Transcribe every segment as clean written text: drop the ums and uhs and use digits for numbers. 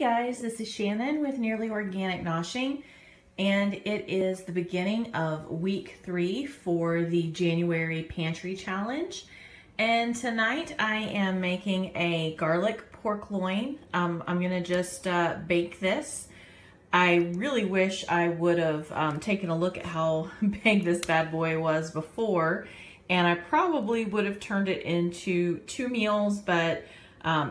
guys, this is Shannon with Nearly Organic Noshing, and it is the beginning of week 3 for the January Pantry Challenge. And tonight I am making a garlic pork loin. I'm gonna just bake this. I really wish I would have taken a look at how big this bad boy was before, and I probably would have turned it into 2 meals, but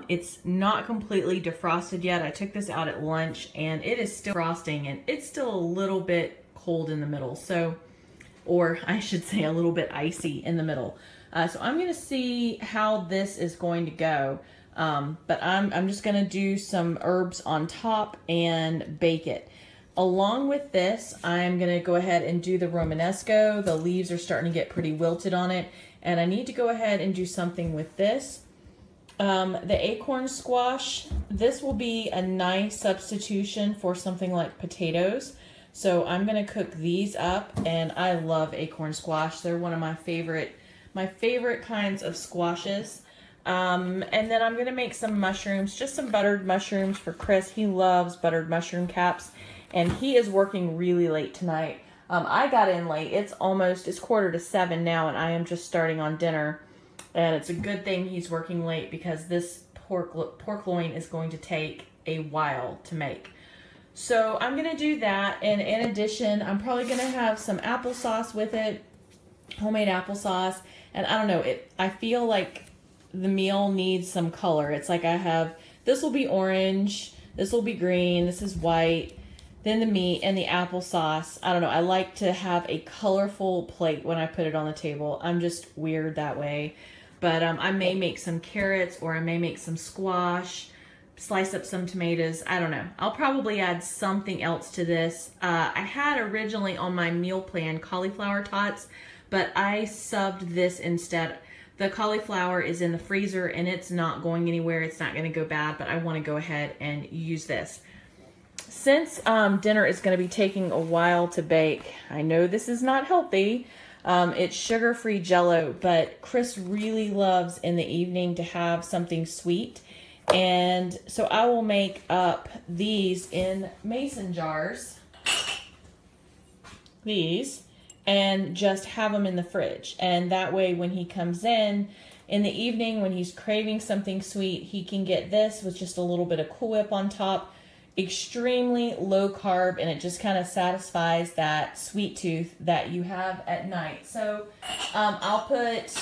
it's not completely defrosted yet. I took this out at lunch and it is still frosting, and it's still a little bit cold in the middle. So, or I should say a little bit icy in the middle. So I'm gonna see how this is going to go. But I'm just gonna do some herbs on top and bake it. Along with this, I'm gonna go ahead and do the Romanesco. The leaves are starting to get pretty wilted on it, and I need to go ahead and do something with this. The acorn squash, this will be a nice substitution for something like potatoes. So I'm gonna cook these up, and I love acorn squash. They're one of my favorite kinds of squashes. And then I'm gonna make some mushrooms, just some buttered mushrooms for Chris. He loves buttered mushroom caps, and he is working really late tonight. I got in late. It's 7:15 now, and I am just starting on dinner. And it's a good thing he's working late, because this pork loin is going to take a while to make. So I'm going to do that, and in addition, I'm probably going to have some applesauce with it, homemade applesauce. And I don't know, I feel like the meal needs some color. It's like this will be orange, this will be green, this is white, then the meat and the applesauce. I don't know, I like to have a colorful plate when I put it on the table. I'm just weird that way. But I may make some carrots, or I may make some squash, slice up some tomatoes. I don't know. I'll probably add something else to this. I had originally on my meal plan cauliflower tots, but I subbed this instead. The cauliflower is in the freezer and it's not going anywhere. It's not going to go bad, but I want to go ahead and use this. Since dinner is going to be taking a while to bake, I know this is not healthy. It's sugar-free Jell-O, but Chris really loves in the evening to have something sweet. And so I will make up these in mason jars, and just have them in the fridge. And that way when he comes in the evening, when he's craving something sweet, he can get this with just a little bit of Cool Whip on top. Extremely low carb, and it just kind of satisfies that sweet tooth that you have at night. So I'll put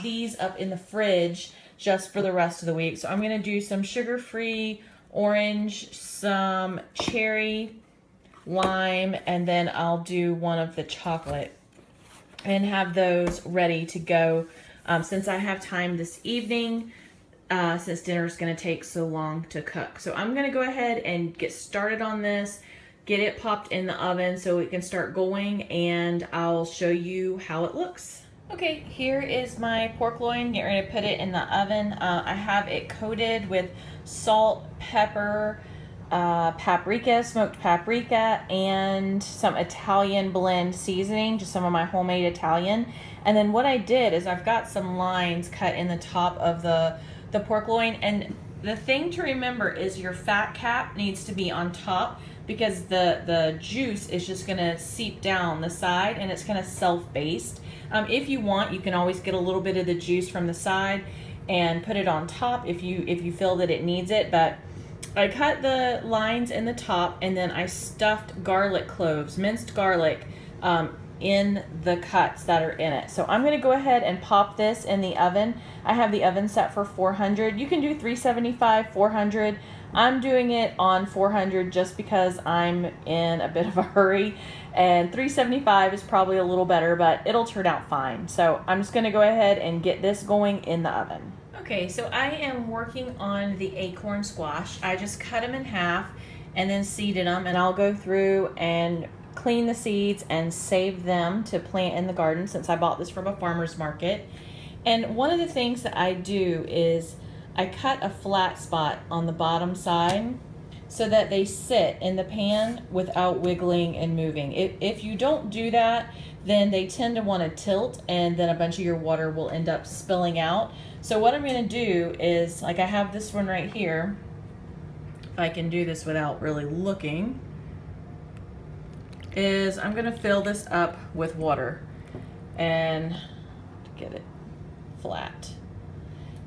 these up in the fridge just for the rest of the week. So I'm going to do some sugar-free orange, some cherry, lime, and then I'll do one of the chocolate and have those ready to go since I have time this evening. Since dinner is going to take so long to cook. So I'm going to go ahead and get started on this, get it popped in the oven so it can start going, and I'll show you how it looks. Okay, here is my pork loin. Get ready to put it in the oven. I have it coated with salt, pepper, paprika, smoked paprika, and some Italian blend seasoning, just some of my homemade Italian. And then what I did is I've got some lines cut in the top of the pork loin, and the thing to remember is your fat cap needs to be on top, because the juice is just gonna seep down the side and it's kind of self-based. If you want, you can always get a little bit of the juice from the side and put it on top if you feel that it needs it. But I cut the lines in the top, and then I stuffed garlic cloves, minced garlic, in the cuts that are in it. So I'm going to go ahead and pop this in the oven. I have the oven set for 400. You can do 375, 400. I'm doing it on 400 just because I'm in a bit of a hurry, and 375 is probably a little better, but it'll turn out fine. So I'm just going to go ahead and get this going in the oven. Okay, so I am working on the acorn squash. I just cut them in half and then seeded them, and I'll go through and clean the seeds and save them to plant in the garden, since I bought this from a farmer's market. And one of the things that I do is I cut a flat spot on the bottom side so that they sit in the pan without wiggling and moving. If you don't do that, then they tend to want to tilt, and then a bunch of your water will end up spilling out. So what I'm going to do is, like I have this one right here, if I can do this without really looking, is I'm gonna fill this up with water and get it flat.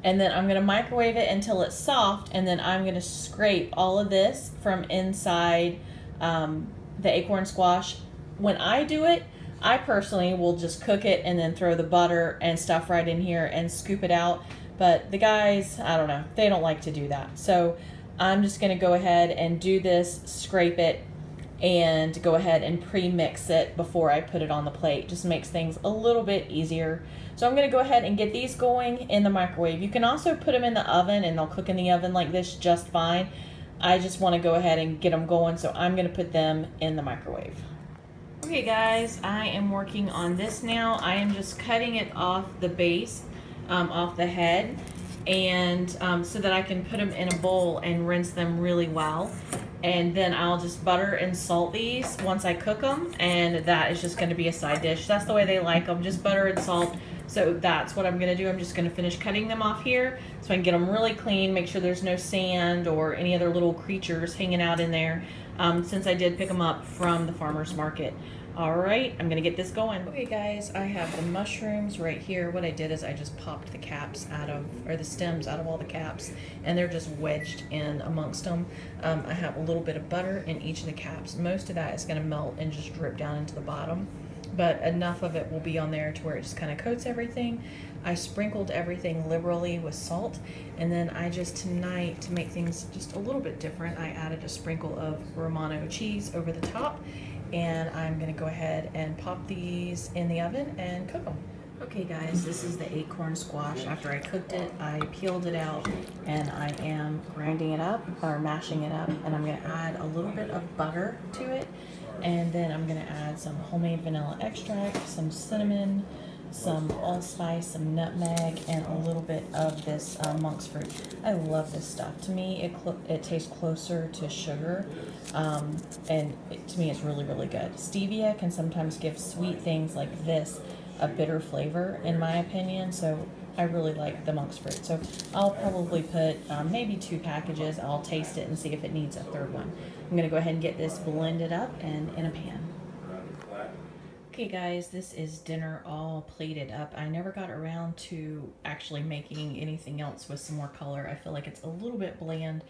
And then I'm gonna microwave it until it's soft, and then I'm gonna scrape all of this from inside the acorn squash. When I do it, I personally will just cook it and then throw the butter and stuff right in here and scoop it out. But the guys, I don't know, they don't like to do that. So I'm just gonna go ahead and do this, scrape it, and go ahead and pre-mix it before I put it on the plate. Just makes things a little bit easier. So I'm gonna go ahead and get these going in the microwave. You can also put them in the oven and they'll cook in the oven like this just fine. I just wanna go ahead and get them going, so I'm gonna put them in the microwave. Okay guys, I am working on this now. I am just cutting it off the base, off the head, and so that I can put them in a bowl and rinse them really well. And then I'll just butter and salt these once I cook them, and that is just gonna be a side dish. That's the way they like them, just butter and salt. So that's what I'm gonna do. I'm just gonna finish cutting them off here so I can get them really clean, make sure there's no sand or any other little creatures hanging out in there, since I did pick them up from the farmer's market. All right, I'm gonna get this going. Okay guys, I have the mushrooms right here. What I did is I just popped the caps out of, or the stems out of all the caps, and they're just wedged in amongst them. I have a little bit of butter in each of the caps. Most of that is gonna melt and just drip down into the bottom, but enough of it will be on there to where it just kind of coats everything. I sprinkled everything liberally with salt, and then I just tonight, to make things just a little bit different, I added a sprinkle of Romano cheese over the top, and I'm gonna go ahead and pop these in the oven and cook them. Okay guys, this is the acorn squash. After I cooked it, I peeled it out, and I am grinding it up, or mashing it up, and I'm gonna add a little bit of butter to it, and then I'm gonna add some homemade vanilla extract, some cinnamon, some allspice, some nutmeg, and a little bit of this monk's fruit. I love this stuff. To me, it tastes closer to sugar, and to me it's really, really good. Stevia can sometimes give sweet things like this a bitter flavor, in my opinion, so I really like the monk's fruit. So I'll probably put maybe 2 packages. I'll taste it and see if it needs a 3rd one. I'm gonna go ahead and get this blended up and in a pan. Okay guys, this is dinner all plated up. I never got around to actually making anything else with some more color. I feel like it's a little bit bland,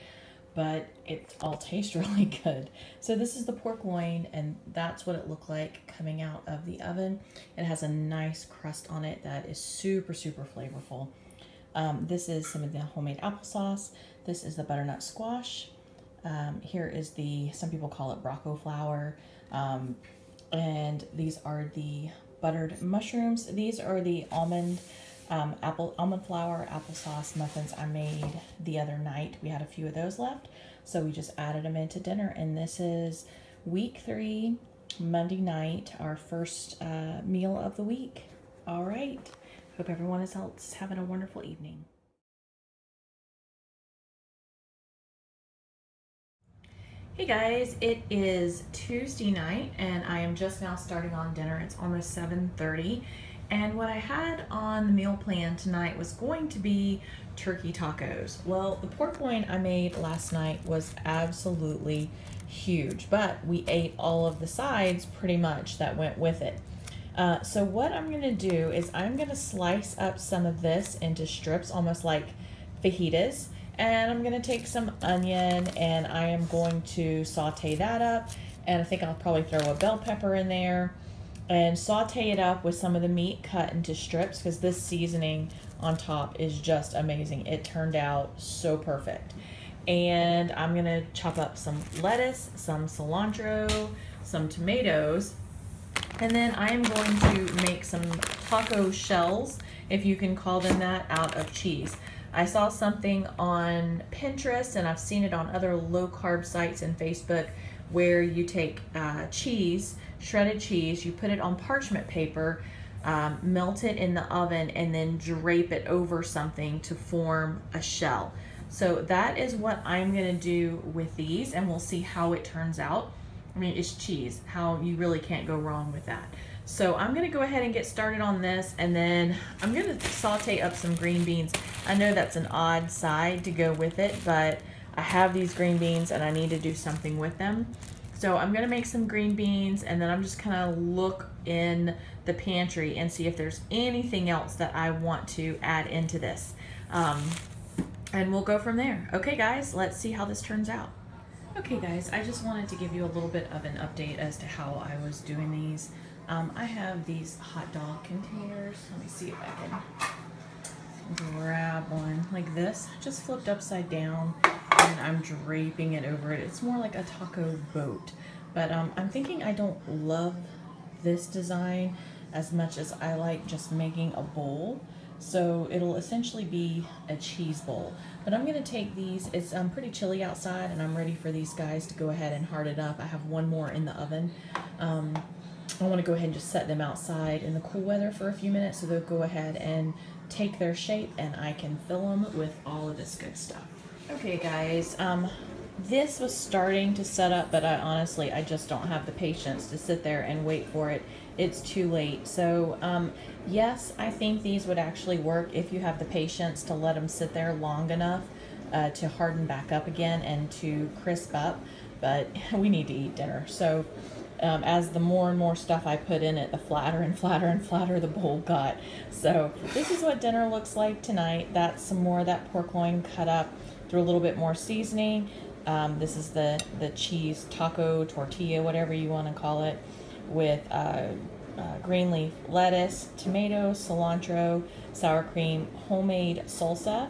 but it all tastes really good. So this is the pork loin, and that's what it looked like coming out of the oven. It has a nice crust on it that is super, super flavorful. This is some of the homemade applesauce. This is the butternut squash. Here is some people call it Brocco flour. And these are the buttered mushrooms. These are the almond flour applesauce muffins I made the other night. We had a few of those left, so we just added them into dinner. And this is week 3, Monday night, our first meal of the week. All right, hope everyone else having a wonderful evening. Hey guys, it is Tuesday night and I am just now starting on dinner. It's almost 7:30, and what I had on the meal plan tonight was going to be turkey tacos. Well, the pork loin I made last night was absolutely huge, but we ate all of the sides pretty much that went with it. So what I'm gonna do is I'm gonna slice up some of this into strips, almost like fajitas. And I'm gonna take some onion and I am going to saute that up. And I think I'll probably throw a bell pepper in there and saute it up with some of the meat cut into strips, because this seasoning on top is just amazing. It turned out so perfect. And I'm gonna chop up some lettuce, some cilantro, some tomatoes, and then I am going to make some taco shells, if you can call them that, out of cheese. I saw something on Pinterest, and I've seen it on other low-carb sites and Facebook, where you take cheese, shredded cheese, you put it on parchment paper, melt it in the oven, and then drape it over something to form a shell. So that is what I'm gonna do with these, and we'll see how it turns out. I mean, it's cheese. How you really can't go wrong with that. So I'm gonna go ahead and get started on this, and then I'm gonna saute up some green beans. I know that's an odd side to go with it, but I have these green beans and I need to do something with them. So I'm gonna make some green beans, and then I'm just gonna look in the pantry and see if there's anything else that I want to add into this. And we'll go from there. Okay guys, let's see how this turns out. Okay guys, I just wanted to give you a little bit of an update as to how I was doing these. I have these hot dog containers. Let me see if I can grab one like this, just flipped upside down, and I'm draping it over it. It's more like a taco boat, but I'm thinking I don't love this design as much as I like just making a bowl. So it'll essentially be a cheese bowl. But I'm gonna take these, it's pretty chilly outside, and I'm ready for these guys to go ahead and harden up. I have one more in the oven. I wanna go ahead and just set them outside in the cool weather for a few minutes so they'll go ahead and take their shape, and I can fill them with all of this good stuff. Okay guys, this was starting to set up, but I just don't have the patience to sit there and wait for it. It's too late. So yes, I think these would actually work if you have the patience to let them sit there long enough to harden back up again and to crisp up, but we need to eat dinner. So as the more and more stuff I put in it, the flatter and flatter and flatter the bowl got. So this is what dinner looks like tonight. That's some more of that pork loin cut up through a little bit more seasoning. This is the cheese taco tortilla, whatever you want to call it, with green leaf lettuce, tomato, cilantro, sour cream, homemade salsa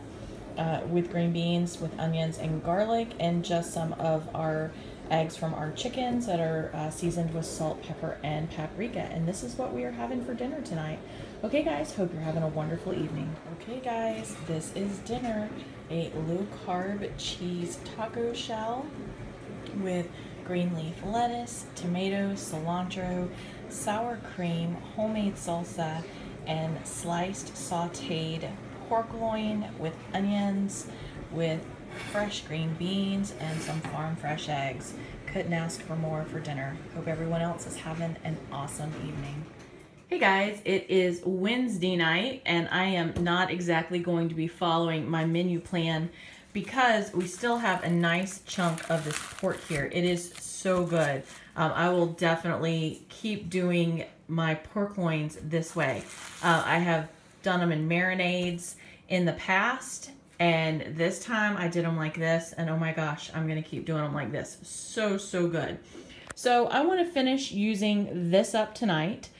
with green beans, with onions and garlic, and just some of our eggs from our chickens that are seasoned with salt, pepper, and paprika. And this is what we are having for dinner tonight. Okay guys, hope you're having a wonderful evening. Okay guys, this is dinner. A low-carb cheese taco shell with green leaf lettuce, tomato, cilantro, sour cream, homemade salsa, and sliced sauteed pork loin with onions, with fresh green beans, and some farm fresh eggs. Couldn't ask for more for dinner. Hope everyone else is having an awesome evening. Hey guys, it is Wednesday night, and I am not exactly going to be following my menu plan because we still have a nice chunk of this pork here. It is so good. I will definitely keep doing my pork loins this way. I have done them in marinades in the past, and this time I did them like this, and oh my gosh, I'm gonna keep doing them like this. So good. So I want to finish using this up tonight,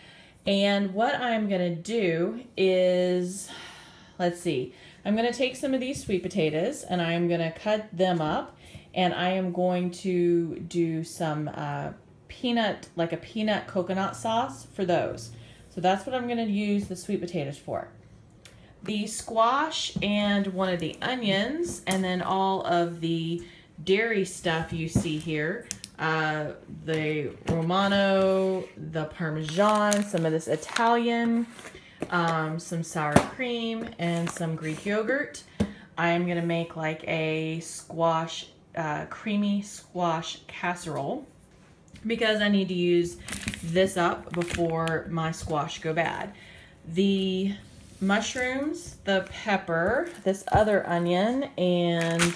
and what I'm gonna do is, let's see, I'm gonna take some of these sweet potatoes and I'm gonna cut them up, and I am going to do some peanut, like a peanut coconut sauce for those. So that's what I'm gonna use the sweet potatoes for. The squash and one of the onions, and then all of the dairy stuff you see here, the Romano, the Parmesan, some of this Italian, some sour cream, and some Greek yogurt. I am gonna make like a squash, creamy squash casserole, because I need to use this up before my squash go bad. The mushrooms, the pepper, this other onion, and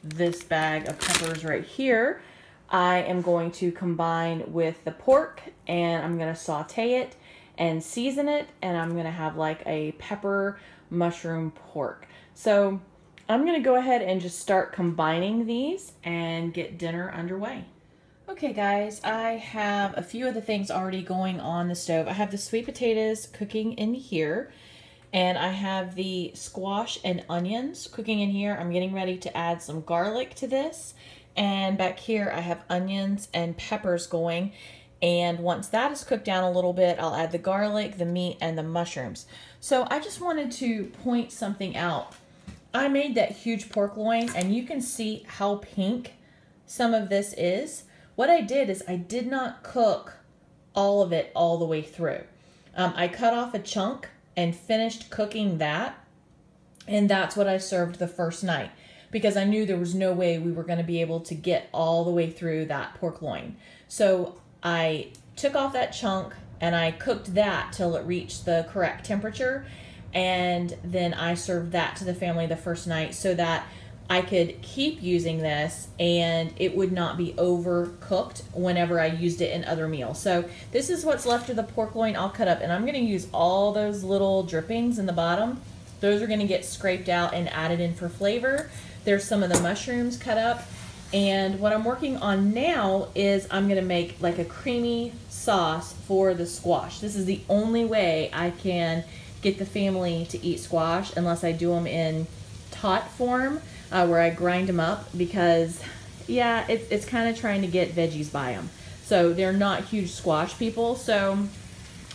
this bag of peppers right here, I am going to combine with the pork, and I'm gonna saute it and season it, and I'm gonna have like a pepper mushroom pork. So I'm gonna go ahead and just start combining these and get dinner underway. Okay guys, I have a few of the things already going on the stove. I have the sweet potatoes cooking in here, and I have the squash and onions cooking in here. I'm getting ready to add some garlic to this, and back here I have onions and peppers going, and once that is cooked down a little bit, I'll add the garlic, the meat, and the mushrooms. So I just wanted to point something out. I made that huge pork loin, and you can see how pink some of this is. What I did is I did not cook all of it all the way through. I cut off a chunk and finished cooking that, and that's what I served the first night, because I knew there was no way we were going to be able to get all the way through that pork loin. So I took off that chunk and I cooked that till it reached the correct temperature, and then I served that to the family the first night, so that I could keep using this and it would not be overcooked whenever I used it in other meals. So this is what's left of the pork loin all cut up, and I'm going to use all those little drippings in the bottom. Those are going to get scraped out and added in for flavor. There's some of the mushrooms cut up. And what I'm working on now is I'm going to make like a creamy sauce for the squash. This is the only way I can get the family to eat squash unless I do them in tot form, where I grind them up, because yeah, it's kind of trying to get veggies by them. So they're not huge squash people. So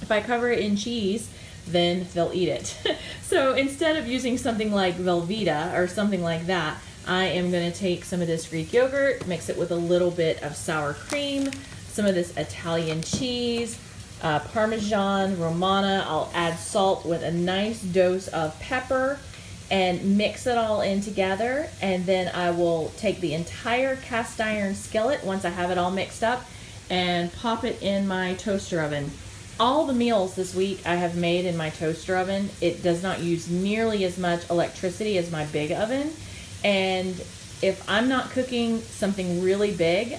if I cover it in cheese, then they'll eat it. So instead of using something like Velveeta or something like that, I am going to take some of this Greek yogurt, mix it with a little bit of sour cream, some of this Italian cheese, Parmesan, Romana. I'll add salt with a nice dose of pepper and mix it all in together. And then I will take the entire cast iron skillet once I have it all mixed up and pop it in my toaster oven. All the meals this week I have made in my toaster oven. It does not use nearly as much electricity as my big oven. And if I'm not cooking something really big,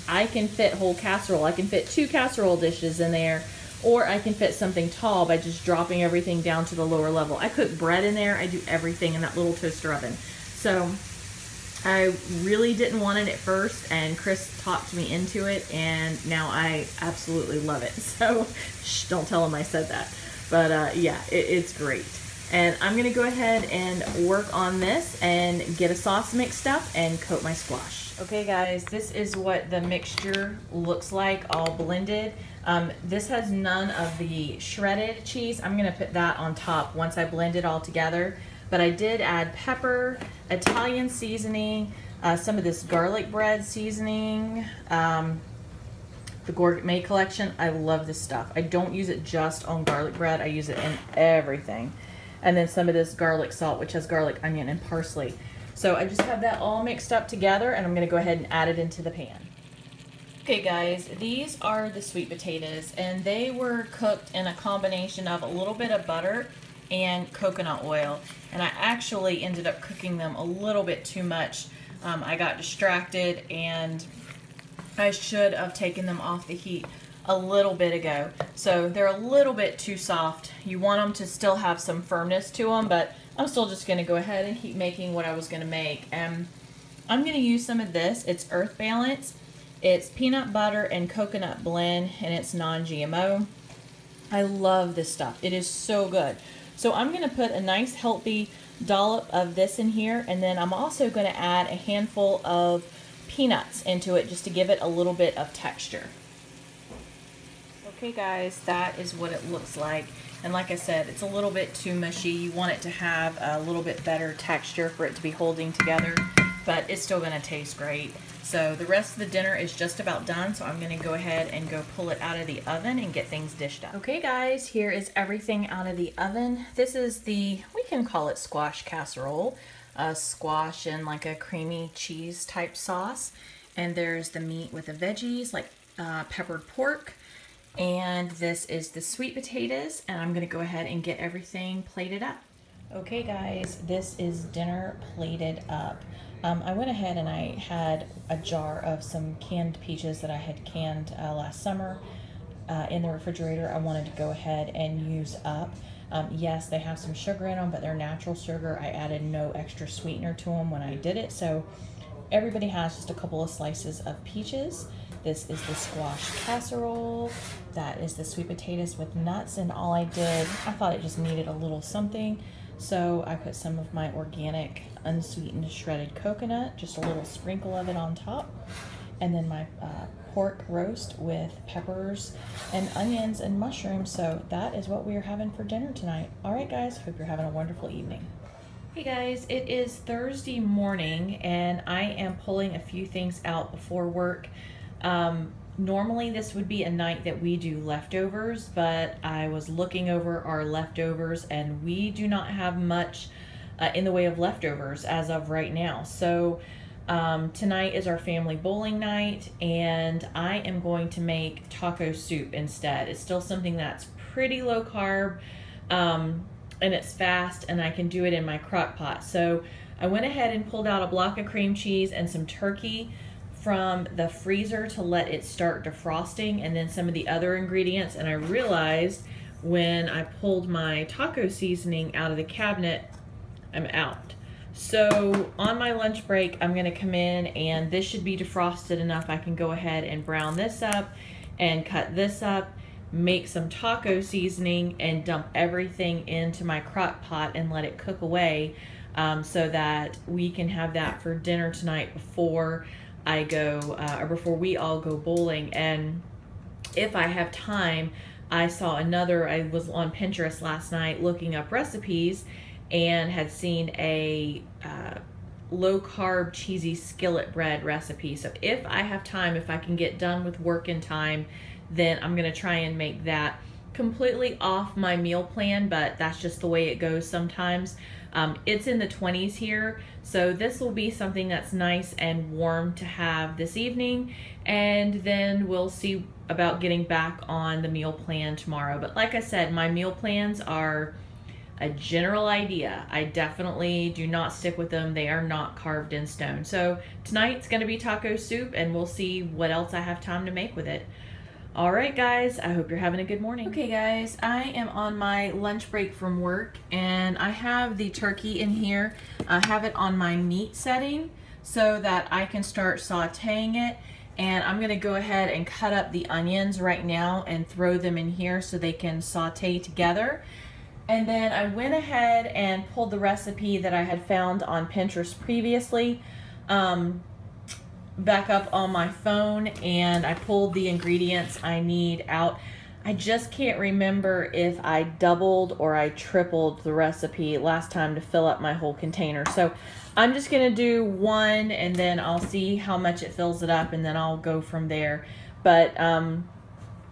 I can fit whole casserole. I can fit 2 casserole dishes in there, or I can fit something tall by just dropping everything down to the lower level. I cook bread in there. I do everything in that little toaster oven. So I really didn't want it at first, and Chris talked me into it, and now I absolutely love it. So shh, don't tell him I said that. But yeah, it's great. And I'm going to go ahead and work on this and get a sauce mixed up and coat my squash. Okay guys, this is what the mixture looks like all blended. This has none of the shredded cheese. I'm going to put that on top once I blend it all together. But I did add pepper, Italian seasoning, some of this garlic bread seasoning, the Gourmet collection. I love this stuff. I don't use it just on garlic bread. I use it in everything. And then some of this garlic salt, which has garlic, onion, and parsley. So I just have that all mixed up together, and I'm going to go ahead and add it into the pan. Okay guys, these are the sweet potatoes, and they were cooked in a combination of a little bit of butter and coconut oil. And I actually ended up cooking them a little bit too much. I got distracted, and I should have taken them off the heat a little bit ago. So they're a little bit too soft. You want them to still have some firmness to them, but I'm still just going to go ahead and keep making what I was going to make. I'm going to use some of this. It's Earth Balance. It's peanut butter and coconut blend, and it's non-GMO. I love this stuff. It is so good. So I'm going to put a nice healthy dollop of this in here, and then I'm also going to add a handful of peanuts into it just to give it a little bit of texture. Okay guys, that is what it looks like. And like I said, it's a little bit too mushy. You want it to have a little bit better texture for it to be holding together, but it's still going to taste great. So the rest of the dinner is just about done, so I'm going to go ahead and go pull it out of the oven and get things dished up. Okay guys, here is everything out of the oven. This is the, we can call it squash casserole. Squash and like a creamy cheese type sauce. And there's the meat with the veggies, like peppered pork. And this is the sweet potatoes, and I'm going to go ahead and get everything plated up. Okay guys, this is dinner plated up. I went ahead and I had a jar of some canned peaches that I had canned last summer in the refrigerator. I wanted to go ahead and use up. Yes, they have some sugar in them, but they're natural sugar. I added no extra sweetener to them when I did it, so everybody has just a couple of slices of peaches. This is the squash casserole. That is the sweet potatoes with nuts, and all I did, I thought it just needed a little something, so I put some of my organic unsweetened shredded coconut, just a little sprinkle of it on top, and then my pork roast with peppers and onions and mushrooms. So that is what we are having for dinner tonight. All right guys, hope you're having a wonderful evening. Hey guys, it is Thursday morning, and I am pulling a few things out before work. Normally this would be a night that we do leftovers, but I was looking over our leftovers and we do not have much in the way of leftovers as of right now. So tonight is our family bowling night, and I am going to make taco soup instead. It's still something that's pretty low carb, and it's fast, and I can do it in my crock pot. So I went ahead and pulled out a block of cream cheese and some turkey from the freezer to let it start defrosting, and then some of the other ingredients, and I realized when I pulled my taco seasoning out of the cabinet, I'm out. So on my lunch break, I'm gonna come in, and this should be defrosted enough I can go ahead and brown this up and cut this up, make some taco seasoning, and dump everything into my crock pot and let it cook away, so that we can have that for dinner tonight before I go, or before we all go bowling. And if I have time, I was on Pinterest last night looking up recipes and had seen a low carb cheesy skillet bread recipe. So if I have time, if I can get done with work in time, then I'm gonna try and make that completely off my meal plan, but that's just the way it goes sometimes. It's in the 20s here, so this will be something that's nice and warm to have this evening, and then we'll see about getting back on the meal plan tomorrow. But like I said, my meal plans are a general idea. I definitely do not stick with them. They are not carved in stone. So tonight's gonna be taco soup, and we'll see what else I have time to make with it. All right, guys, I hope you're having a good morning. Okay, guys, I am on my lunch break from work, and I have the turkey in here. I have it on my meat setting so that I can start sauteing it, and I'm gonna go ahead and cut up the onions right now and throw them in here so they can saute together. And then I went ahead and pulled the recipe that I had found on Pinterest previously back up on my phone, and I pulled the ingredients I need out. I just can't remember if I doubled or I tripled the recipe last time to fill up my whole container. So I'm just gonna do one, and then I'll see how much it fills it up, and then I'll go from there. But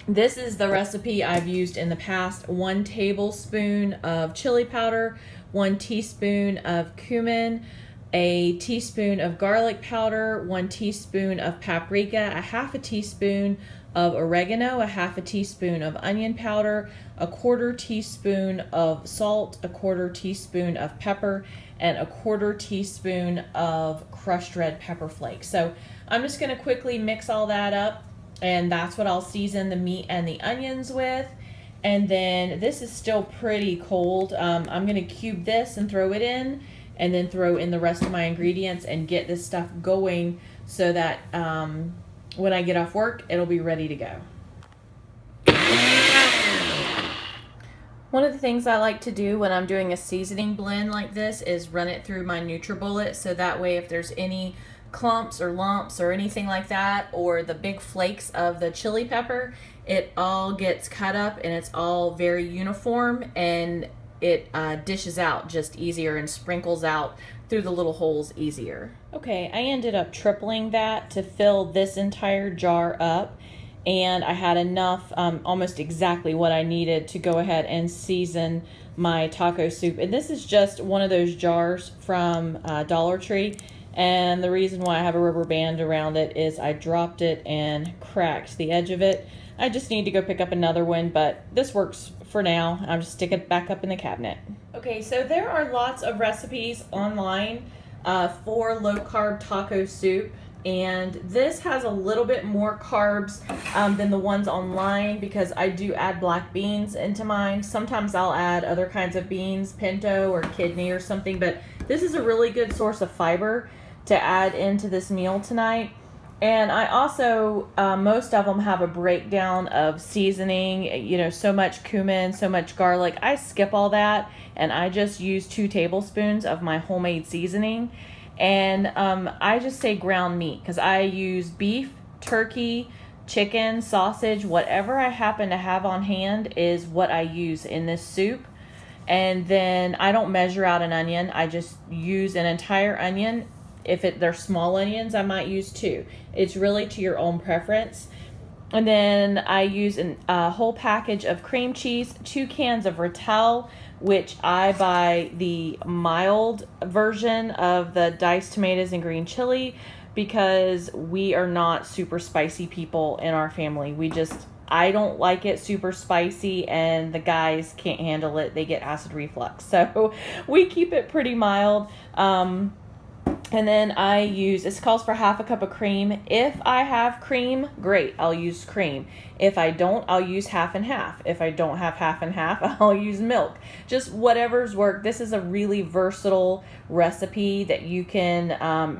this is the recipe I've used in the past. 1 tablespoon of chili powder, 1 teaspoon of cumin, a teaspoon of garlic powder, 1 teaspoon of paprika, a half a teaspoon of oregano, a half a teaspoon of onion powder, a 1/4 teaspoon of salt, a 1/4 teaspoon of pepper, and a 1/4 teaspoon of crushed red pepper flakes. So I'm just gonna quickly mix all that up, and that's what I'll season the meat and the onions with. And then this is still pretty cold. I'm gonna cube this and throw it in, and then throw in the rest of my ingredients and get this stuff going so that when I get off work, it'll be ready to go. One of the things I like to do when I'm doing a seasoning blend like this is run it through my NutriBullet, so that way if there's any clumps or lumps or anything like that, or the big flakes of the chili pepper, it all gets cut up and it's all very uniform, and it dishes out just easier and sprinkles out through the little holes easier. Okay, I ended up tripling that to fill this entire jar up, and I had enough, almost exactly what I needed to go ahead and season my taco soup. And this is just one of those jars from Dollar Tree, and the reason why I have a rubber band around it is I dropped it and cracked the edge of it. I just need to go pick up another one, but this works for now. I'll just stick it back up in the cabinet. Okay, so there are lots of recipes online for low-carb taco soup, and this has a little bit more carbs than the ones online because I do add black beans into mine. Sometimes I'll add other kinds of beans, pinto or kidney or something, but this is a really good source of fiber to add into this meal tonight. And I also, most of them have a breakdown of seasoning, you know, so much cumin, so much garlic. I skip all that, and I just use 2 tablespoons of my homemade seasoning. And I just say ground meat because I use beef, turkey, chicken, sausage, whatever I happen to have on hand is what I use in this soup. And then I don't measure out an onion. I just use an entire onion. If they're small onions, I might use 2. It's really to your own preference. And then I use a whole package of cream cheese, 2 cans of Rotel, which I buy the mild version of the diced tomatoes and green chili because we are not super spicy people in our family. We just I don't like it super spicy, and the guys can't handle it. They get acid reflux. So we keep it pretty mild. And then I use, this calls for half a cup of cream. If I have cream, great, I'll use cream. If I don't, I'll use half and half. If I don't have half and half, I'll use milk. Just whatever's work. This is a really versatile recipe that you can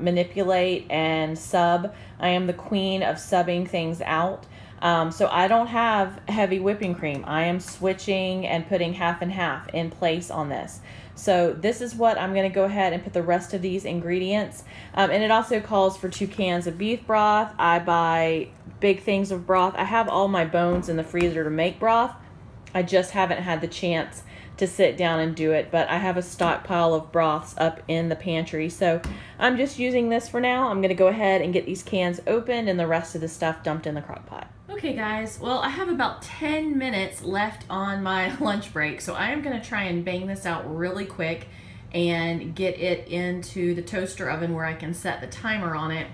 manipulate and sub. I am the queen of subbing things out. So I don't have heavy whipping cream. I am switching and putting half and half in place on this. So this is what I'm going to go ahead and put the rest of these ingredients. And it also calls for 2 cans of beef broth. I buy big things of broth. I have all my bones in the freezer to make broth. I just haven't had the chance to sit down and do it, but I have a stockpile of broths up in the pantry. So I'm just using this for now. I'm going to go ahead and get these cans opened and the rest of the stuff dumped in the crock pot. Okay guys, well I have about 10 minutes left on my lunch break, so I am going to try and bang this out really quick and get it into the toaster oven where I can set the timer on it.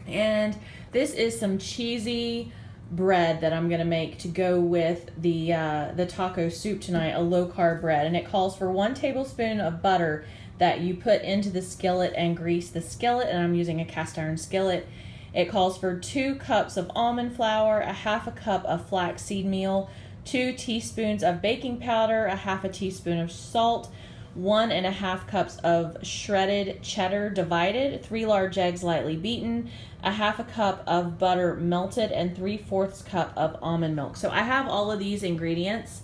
And this is some cheesy bread that I'm going to make to go with the taco soup tonight, a low-carb bread, and it calls for 1 tablespoon of butter that you put into the skillet and grease the skillet, and I'm using a cast iron skillet. It calls for 2 cups of almond flour, a half a cup of flaxseed meal, 2 teaspoons of baking powder, a half a teaspoon of salt, 1.5 cups of shredded cheddar divided, 3 large eggs lightly beaten, a half a cup of butter melted, and 3/4 cup of almond milk. So I have all of these ingredients.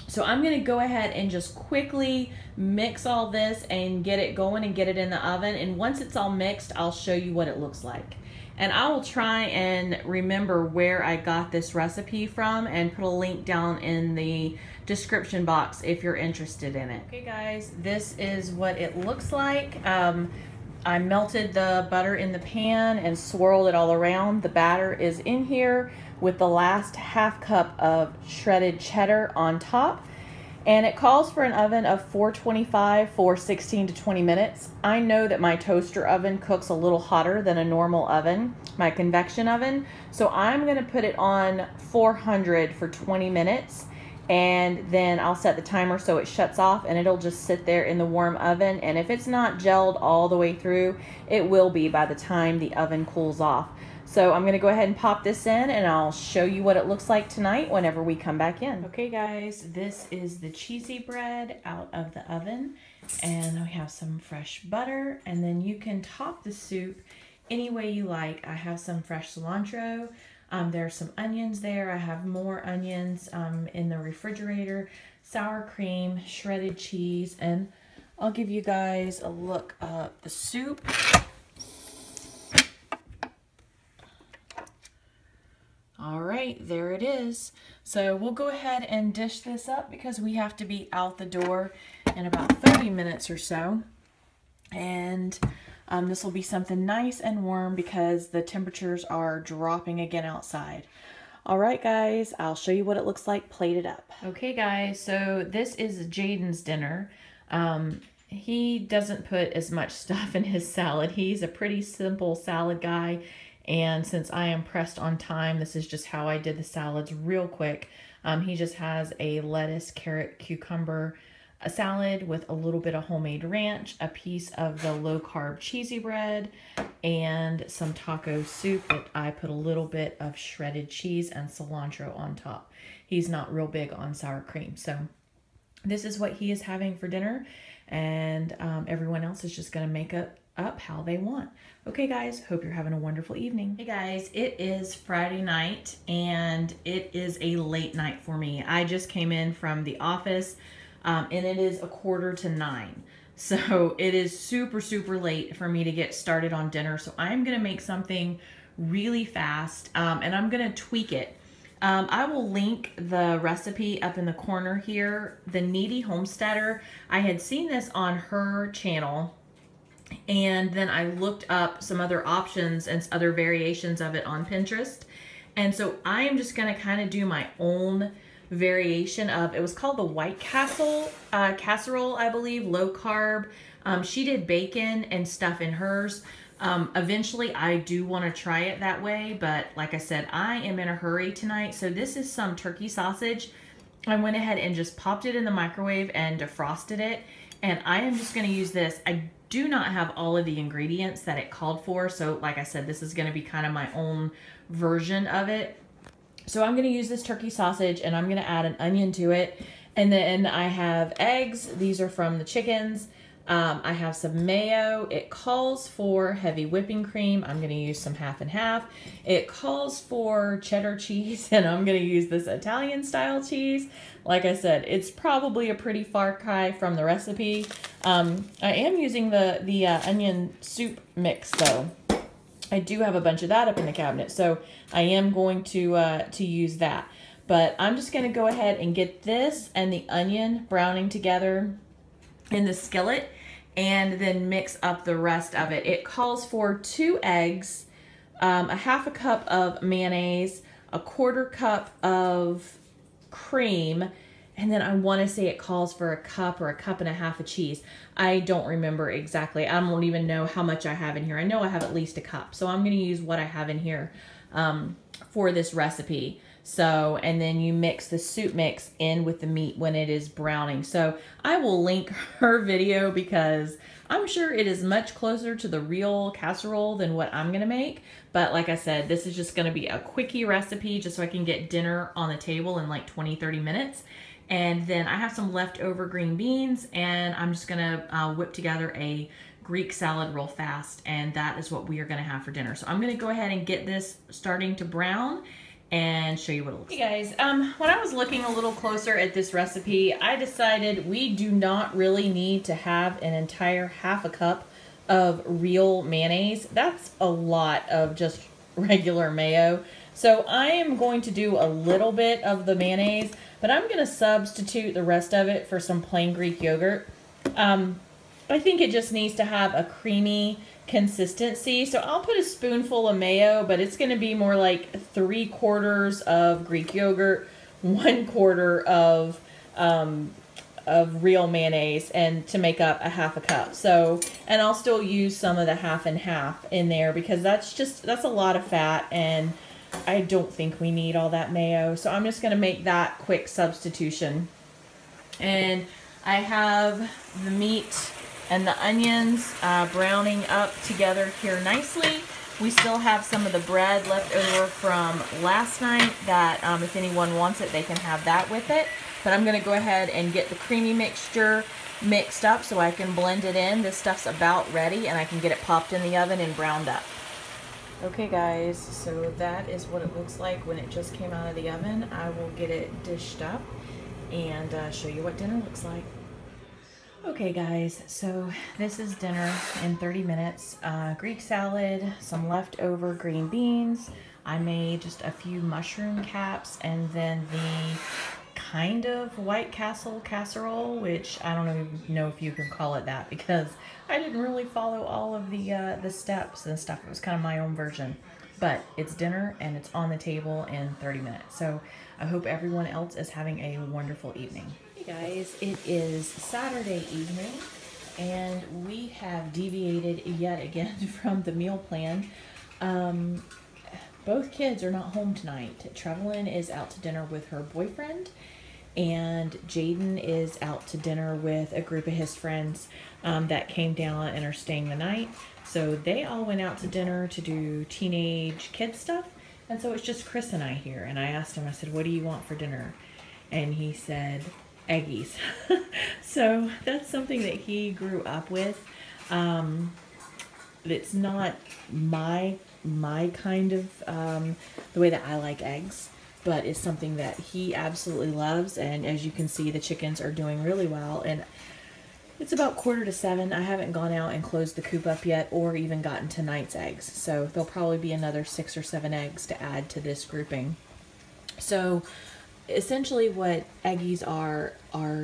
So I'm going to go ahead and just quickly mix all this and get it going and get it in the oven. And once it's all mixed, I'll show you what it looks like. And I will try and remember where I got this recipe from and put a link down in the description box if you're interested in it. Okay guys, this is what it looks like. I melted the butter in the pan and swirled it all around. The batter is in here with the last half cup of shredded cheddar on top. And it calls for an oven of 425 for 16 to 20 minutes. I know that my toaster oven cooks a little hotter than a normal oven, my convection oven. So I'm gonna put it on 400 for 20 minutes. And then I'll set the timer so it shuts off and it'll just sit there in the warm oven. And if it's not gelled all the way through, it will be by the time the oven cools off. So I'm gonna go ahead and pop this in and I'll show you what it looks like tonight whenever we come back in. Okay guys, this is the cheesy bread out of the oven. And we have some fresh butter, and then you can top the soup any way you like. I have some fresh cilantro. There's some onions there. I have more onions in the refrigerator, sour cream, shredded cheese, and I'll give you guys a look at the soup. All right, there it is. So we'll go ahead and dish this up because we have to be out the door in about 30 minutes or so. And this will be something nice and warm because the temperatures are dropping again outside. All right, guys, I'll show you what it looks like plated up. Okay, guys, so this is Jaden's dinner. He doesn't put as much stuff in his salad. He's a pretty simple salad guy. And since I am pressed on time, this is just how I did the salads real quick. He just has a lettuce, carrot, cucumber, a salad with a little bit of homemade ranch, a piece of the low-carb cheesy bread, and some taco soup that I put a little bit of shredded cheese and cilantro on top. He's not real big on sour cream. So this is what he is having for dinner, and everyone else is just going to make up how they want. Okay guys, hope you're having a wonderful evening. Hey guys, it is Friday night and it is a late night for me. I just came in from the office and it is 8:45. So it is super, super late for me to get started on dinner. So I'm gonna make something really fast and I'm gonna tweak it. I will link the recipe up in the corner here. The Needy Homesteader, I had seen this on her channel, and then I looked up some other options and other variations of it on Pinterest. And so I am just going to kind of do my own variation of, it was called the White Castle casserole, I believe, low carb. She did bacon and stuff in hers. Eventually I do want to try it that way, but like I said, I am in a hurry tonight. So this is some turkey sausage. I went ahead and just popped it in the microwave and defrosted it. And I am just going to use this. I do not have all of the ingredients that it called for. So like I said, this is going to be kind of my own version of it. So I'm going to use this turkey sausage and I'm going to add an onion to it. And then I have eggs. These are from the chickens. I have some mayo. It calls for heavy whipping cream. I'm going to use some half and half. It calls for cheddar cheese, and I'm going to use this Italian style cheese. Like I said, it's probably a pretty far cry from the recipe. I am using the onion soup mix though. I do have a bunch of that up in the cabinet, so I am going to use that. But I'm just going to go ahead and get this and the onion browning together in the skillet and then mix up the rest of it. It calls for 2 eggs, a half a cup of mayonnaise, a 1/4 cup of cream, and then I want to say it calls for a cup or a cup and a half of cheese. I don't remember exactly. I don't even know how much I have in here. I know I have at least a cup, so I'm going to use what I have in here for this recipe. So, and then you mix the soup mix in with the meat when it is browning. So I will link her video because I'm sure it is much closer to the real casserole than what I'm gonna make. But like I said, this is just gonna be a quickie recipe just so I can get dinner on the table in like 20-30 minutes. And then I have some leftover green beans and I'm just gonna whip together a Greek salad real fast, and that is what we are gonna have for dinner. So I'm gonna go ahead and get this starting to brown and show you what it looks like. Hey guys, when I was looking a little closer at this recipe, I decided we do not really need to have an entire half a cup of real mayonnaise. That's a lot of just regular mayo. So I am going to do a little bit of the mayonnaise, but I'm going to substitute the rest of it for some plain Greek yogurt. I think it just needs to have a creamy consistency. So I'll put a spoonful of mayo, but it's going to be more like 3/4 of Greek yogurt, 1/4 of real mayonnaise, and to make up a half a cup. So, and I'll still use some of the half and half in there because that's a lot of fat and I don't think we need all that mayo. So I'm just going to make that quick substitution. And I have the meat and the onions browning up together here nicely. We still have some of the bread left over from last night that if anyone wants it, they can have that with it. But I'm going to go ahead and get the creamy mixture mixed up so I can blend it in. This stuff's about ready and I can get it popped in the oven and browned up. Okay guys, so that is what it looks like when it just came out of the oven. I will get it dished up and show you what dinner looks like. Okay guys, so this is dinner in 30 minutes. Greek salad, some leftover green beans. I made just a few mushroom caps and then the kind of White Castle casserole, which I don't even know if you can call it that because I didn't really follow all of the steps and stuff. It was kind of my own version. But it's dinner and it's on the table in 30 minutes. So I hope everyone else is having a wonderful evening. Hey guys, it is Saturday evening and we have deviated yet again from the meal plan. Both kids are not home tonight. Trevelyn is out to dinner with her boyfriend and Jaden is out to dinner with a group of his friends that came down and are staying the night. So they all went out to dinner to do teenage kid stuff. And so it's just Chris and I here. And I asked him, I said, what do you want for dinner? And he said, eggies. So that's something that he grew up with. It's not my kind of, the way that I like eggs, but it's something that he absolutely loves. And as you can see, the chickens are doing really well. And it's about 6:45. I haven't gone out and closed the coop up yet or even gotten to night's eggs. So there'll probably be another 6 or 7 eggs to add to this grouping. So essentially what eggies are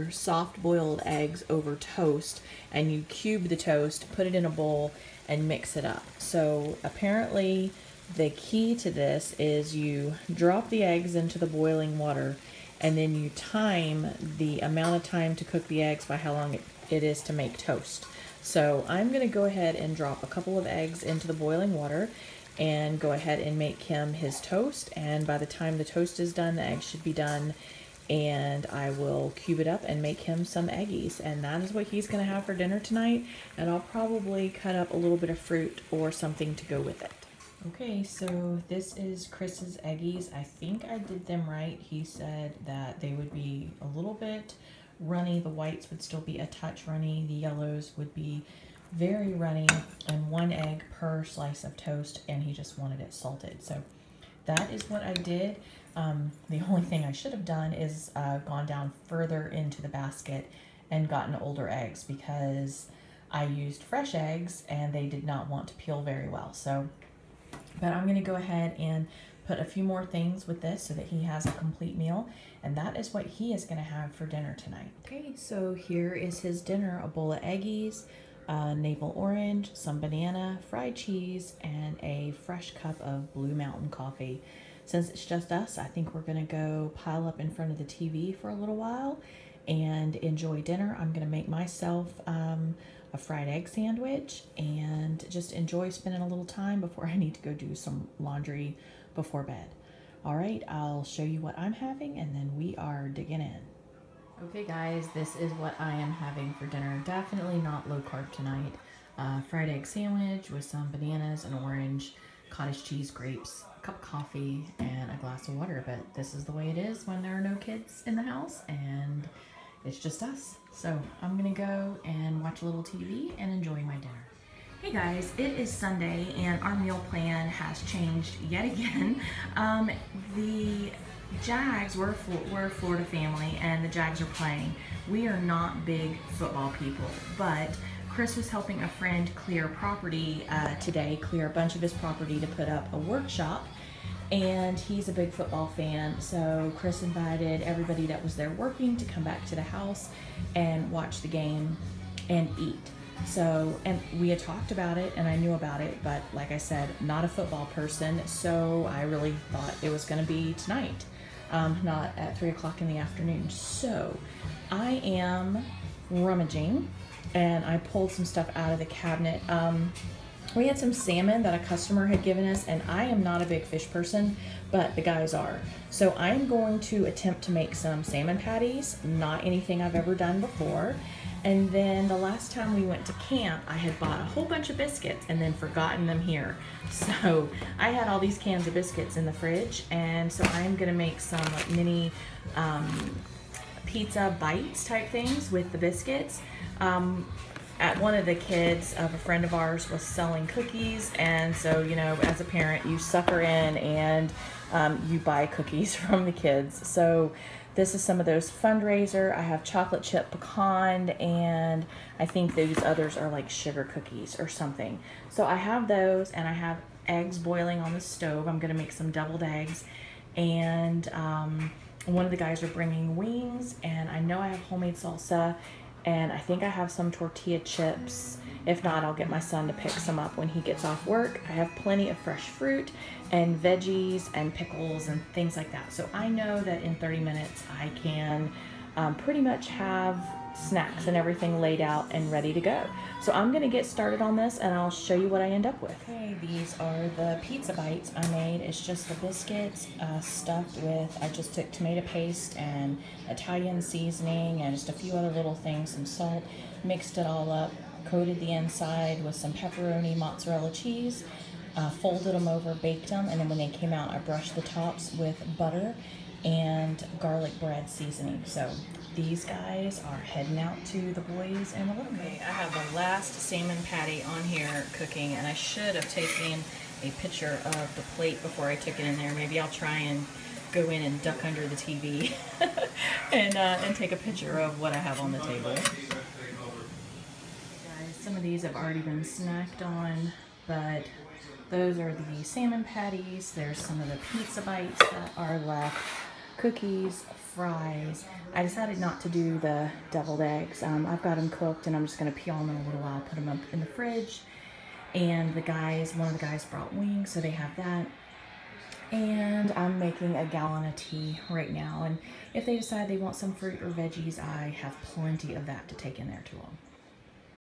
soft boiled eggs over toast, and you cube the toast, put it in a bowl and mix it up. So apparently the key to this is you drop the eggs into the boiling water and then you time the amount of time to cook the eggs by how long it is to make toast. So I'm gonna go ahead and drop a couple of eggs into the boiling water and go ahead and make him his toast. And by the time the toast is done, the eggs should be done, and I will cube it up and make him some eggies. And that is what he's gonna have for dinner tonight. And I'll probably cut up a little bit of fruit or something to go with it. Okay, so this is Chris's eggies. I think I did them right. He said that they would be a little bit runny. The whites would still be a touch runny. The yellows would be very runny, and 1 egg per slice of toast, and he just wanted it salted. So that is what I did. The only thing I should have done is gone down further into the basket and gotten older eggs, because I used fresh eggs and they did not want to peel very well. But I'm gonna go ahead and put a few more things with this so that he has a complete meal, and that is what he is gonna have for dinner tonight. Okay, so here is his dinner: a bowl of eggies, navel orange, some banana, fried cheese, and a fresh cup of Blue Mountain coffee. Since it's just us, I think we're gonna go pile up in front of the TV for a little while and enjoy dinner. I'm gonna make myself a fried egg sandwich and just enjoy spending a little time before I need to go do some laundry before bed. All right, I'll show you what I'm having and then we are digging in. Okay guys, this is what I am having for dinner. Definitely not low carb tonight. Fried egg sandwich with some bananas, an orange, cottage cheese, grapes, a cup of coffee, and a glass of water. But this is the way it is when there are no kids in the house and it's just us. So I'm gonna go and watch a little TV and enjoy my dinner. Hey guys, it is Sunday and our meal plan has changed yet again. The Jags, we're a Florida family and the Jags are playing. We are not big football people, but Chris was helping a friend clear property today, clear a bunch of his property to put up a workshop. And he's a big football fan, so Chris invited everybody that was there working to come back to the house and watch the game and eat. So, and we had talked about it and I knew about it, but like I said, not a football person, so I really thought it was gonna be tonight, not at 3 o'clock in the afternoon. So I am rummaging and I pulled some stuff out of the cabinet. We had some salmon that a customer had given us, and I am not a big fish person, but the guys are. So I am going to attempt to make some salmon patties, not anything I've ever done before. And then the last time we went to camp, I had bought a whole bunch of biscuits and then forgotten them here. So I had all these cans of biscuits in the fridge, and so I am gonna make some like mini pizza bites type things with the biscuits. At one of the kids of a friend of ours was selling cookies, and so, you know, as a parent, you sucker in and you buy cookies from the kids. So this is some of those fundraiser. I have chocolate chip pecan, and I think these others are like sugar cookies or something. So I have those, and I have eggs boiling on the stove. I'm gonna make some deviled eggs, and one of the guys are bringing wings, and I know I have homemade salsa, and I think I have some tortilla chips. If not, I'll get my son to pick some up when he gets off work. I have plenty of fresh fruit and veggies and pickles and things like that. So I know that in 30 minutes I can pretty much have snacks and everything laid out and ready to go. So I'm gonna get started on this and I'll show you what I end up with. Okay, these are the pizza bites I made. It's just the biscuits stuffed with, I just took tomato paste and Italian seasoning and just a few other little things, some salt, mixed it all up, coated the inside with some pepperoni, mozzarella cheese, folded them over, baked them, and then when they came out, I brushed the tops with butter and garlic bread seasoning. So these guys are heading out to the boys in a little bit. I have the last salmon patty on here cooking, and I should have taken a picture of the plate before I took it in there. Maybe I'll try and go in and duck under the TV and take a picture of what I have on the table. Guys, some of these have already been snacked on, but those are the salmon patties. There's some of the pizza bites that are left, cookies, fries. I decided not to do the deviled eggs. I've got them cooked and I'm just gonna peel them in a little while, put them up in the fridge. And the guys, one of the guys brought wings, so they have that. And I'm making a gallon of tea right now. And if they decide they want some fruit or veggies, I have plenty of that to take in there to them.